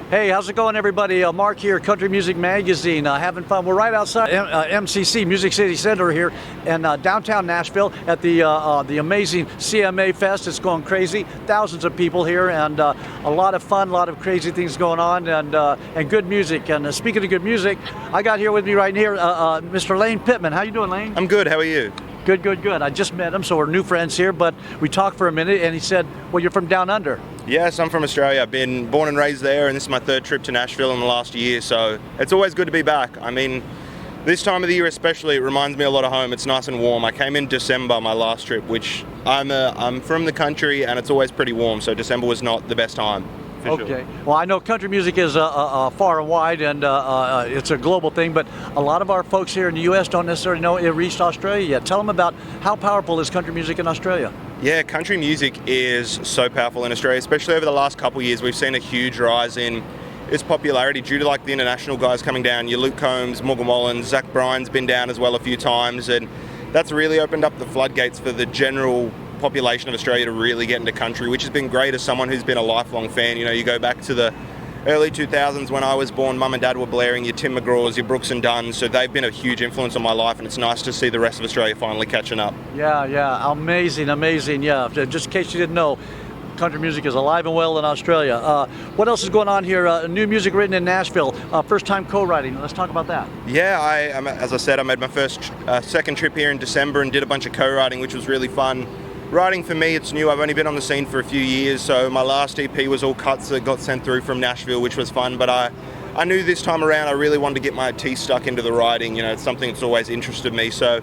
Hey, how's it going, everybody? Mark here, Country Music Magazine, having fun. We're right outside MCC, Music City Center here in downtown Nashville at the amazing CMA Fest. It's going crazy. Thousands of people here and a lot of fun, a lot of crazy things going on and good music. And speaking of good music, I got here with me right here Mr. Lane Pittman. How you doing, Lane? I'm good. How are you? Good, good, good. I just met him, so we're new friends here, but we talked for a minute and he said, well, you're from down under. Yes, I'm from Australia. I've been born and raised there, and this is my third trip to Nashville in the last year, so it's always good to be back. I mean, this time of the year especially, it reminds me a lot of home. It's nice and warm. I came in December, my last trip, which I'm from the country, and it's always pretty warm, so December was not the best time. Okay. Sure. Well, I know country music is far and wide, and it's a global thing, but a lot of our folks here in the U.S. don't necessarily know it reached Australia yet. Tell them about how powerful is country music in Australia. Yeah, country music is so powerful in Australia, especially over the last couple of years. We've seen a huge rise in its popularity due to like the international guys coming down. Your Luke Combs, Morgan Wallen, Zach Bryan's been down as well a few times, and that's really opened up the floodgates for the general population of Australia to really get into country, which has been great as someone who's been a lifelong fan. You know, you go back to the early 2000s when I was born, Mum and Dad were blaring your Tim McGraws, your Brooks and Dunns, so they've been a huge influence on my life, and it's nice to see the rest of Australia finally catching up. Yeah, amazing, yeah. Just in case you didn't know, country music is alive and well in Australia. What else is going on here? New music written in Nashville, first time co-writing. Let's talk about that. Yeah, as I said, I made my second trip here in December and did a bunch of co-writing, which was really fun. Writing for me, it's new. I've only been on the scene for a few years, so my last EP was all cuts that got sent through from Nashville, which was fun, but I knew this time around I really wanted to get my teeth stuck into the writing. You know, it's something that's always interested me. So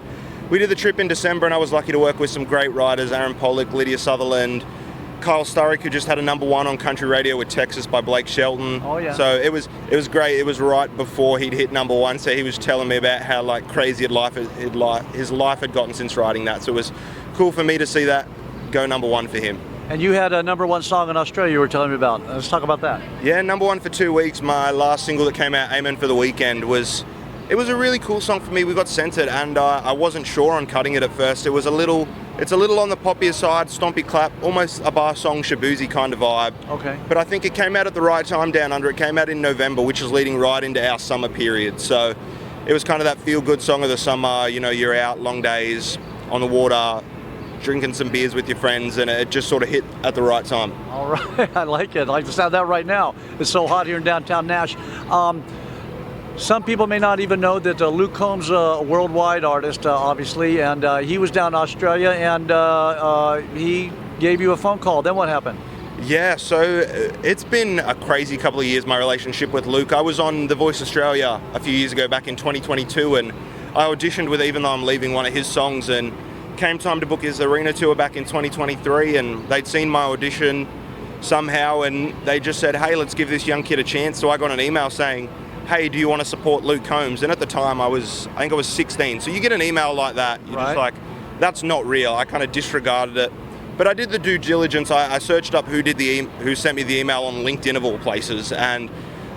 we did the trip in December, and I was lucky to work with some great writers, Aaron Pollock, Lydia Sutherland, Kyle Sturrock, who just had a #1 on country radio with Texas by Blake Shelton. Oh yeah. So it was great. It was right before he'd hit #1, so he was telling me about how like crazy his life had gotten since writing that. So it was cool for me to see that go #1 for him. And you had a #1 song in Australia you were telling me about. Let's talk about that. Yeah, #1 for 2 weeks. My last single that came out, Amen for the Weekend, was a really cool song for me. We got sent it, and I wasn't sure on cutting it at first. It's a little on the poppier side, stompy clap, almost a bar song, Shabuzi kind of vibe. Okay. But I think it came out at the right time down under. It came out in November, which is leading right into our summer period. So it was kind of that feel-good song of the summer. You know, you're out, long days, on the water, drinking some beers with your friends, and it just sort of hit at the right time. All right, I like it. I like the sound of that right now. It's so hot here in downtown Nash. Some people may not even know that Luke Combs, a worldwide artist, obviously, and he was down in Australia, and he gave you a phone call. Then what happened? Yeah, so it's been a crazy couple of years, my relationship with Luke. I was on The Voice Australia a few years ago, back in 2022, and I auditioned with Even Though I'm Leaving, one of his songs, and came time to book his arena tour back in 2023, and they'd seen my audition somehow, and they just said, hey, let's give this young kid a chance. So I got an email saying, hey, do you want to support Luke Combs? And at the time I think I was 16. So you get an email like that, you're right. Just like, that's not real. I kind of disregarded it. But I did the due diligence. I searched up who sent me the email on LinkedIn of all places, and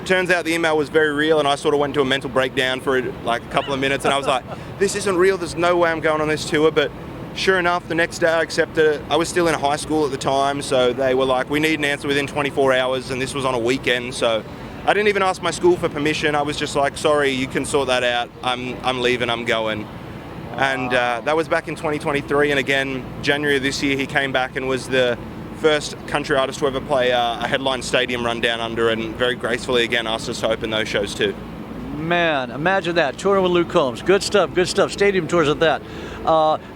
turns out the email was very real, and I sort of went to a mental breakdown for like a couple of minutes, and I was like, this isn't real, there's no way I'm going on this tour. But sure enough, the next day I accepted it. I was still in high school at the time, so they were like, we need an answer within 24 hours, and this was on a weekend, so I didn't even ask my school for permission. I was just like, sorry, you can sort that out. I'm leaving, I'm going. And that was back in 2023, and again, January of this year, he came back and was the first country artist to ever play a headline stadium run down under, and very gracefully again asked us to open those shows too. Man, imagine that, touring with Luke Combs. Good stuff, stadium tours at that.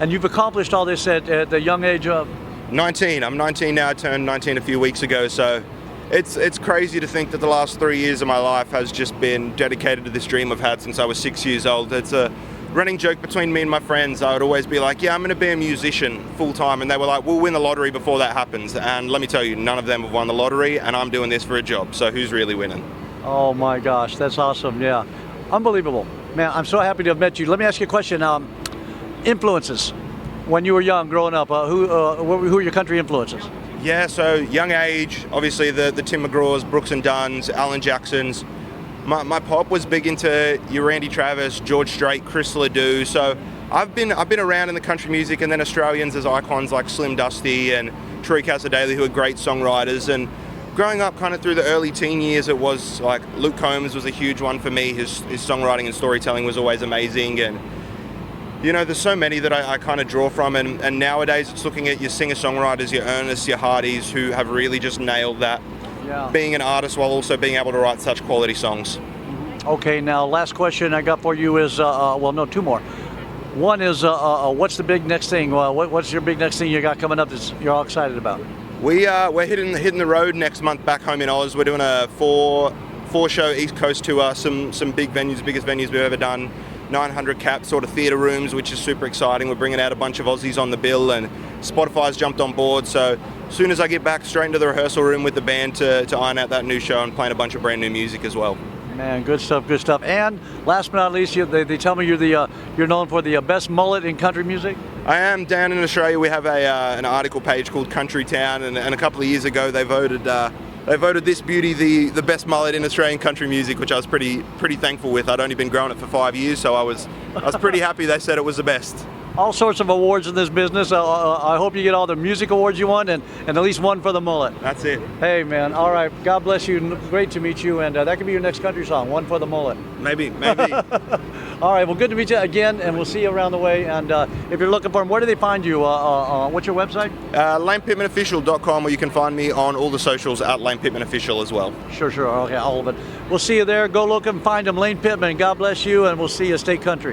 And you've accomplished all this at the young age of? 19, I'm 19 now, I turned 19 a few weeks ago, so it's crazy to think that the last 3 years of my life has just been dedicated to this dream I've had since I was 6 years old. It's a running joke between me and my friends. I would always be like, yeah, I'm going to be a musician full time, and they were like, we'll win the lottery before that happens. And let me tell you, none of them have won the lottery, and I'm doing this for a job, so who's really winning? Oh my gosh, that's awesome. Yeah, unbelievable, man. I'm so happy to have met you. Let me ask you a question. Influences when you were young, growing up, who are your country influences? Yeah, so young age, obviously the Tim McGraws, Brooks and Dunns, Alan Jacksons. My pop was big into your Randy Travis, George Strait, Chris Ledoux. So I've been around in the country music, and then Australians as icons like Slim Dusty and Troy Casadei, who are great songwriters. And growing up kind of through the early teen years, it was like Luke Combs was a huge one for me. His songwriting and storytelling was always amazing, and you know, there's so many that I kind of draw from, and nowadays it's looking at your singer-songwriters, your Ernests, your Hardys, who have really just nailed that, being an artist while also being able to write such quality songs. Okay, now last question I got for you is, well, no, two more. One is, what's the big next thing? What's your big next thing you got coming up that you're all excited about? We're hitting the road next month back home in Oz. We're doing a four-show East Coast tour, some big venues, biggest venues we've ever done, 900 cap sort of theatre rooms, which is super exciting. We're bringing out a bunch of Aussies on the bill, and Spotify's jumped on board. So as soon as I get back, straight into the rehearsal room with the band to iron out that new show and playing a bunch of brand new music as well. Man, good stuff, good stuff. And last but not least, they tell me you're known for the best mullet in country music. I am. Down in Australia, we have an article page called Country Town, and a couple of years ago they voted this beauty the best mullet in Australian country music, which I was pretty thankful with. I'd only been growing it for 5 years, so I was pretty happy they said it was the best. All sorts of awards in this business. I hope you get all the music awards you want, and at least one for the mullet. That's it. Hey man, all right. God bless you. Great to meet you, and that could be your next country song. One for the mullet. Maybe. All right. Well, good to meet you again, and we'll see you around the way. And if you're looking for them, where do they find you? What's your website? LanePittmanOfficial.com, where you can find me on all the socials at Lane Pittman Official as well. Sure. Okay, all of it. We'll see you there. Go look and find him, Lane Pittman. God bless you, and we'll see you. Stay country.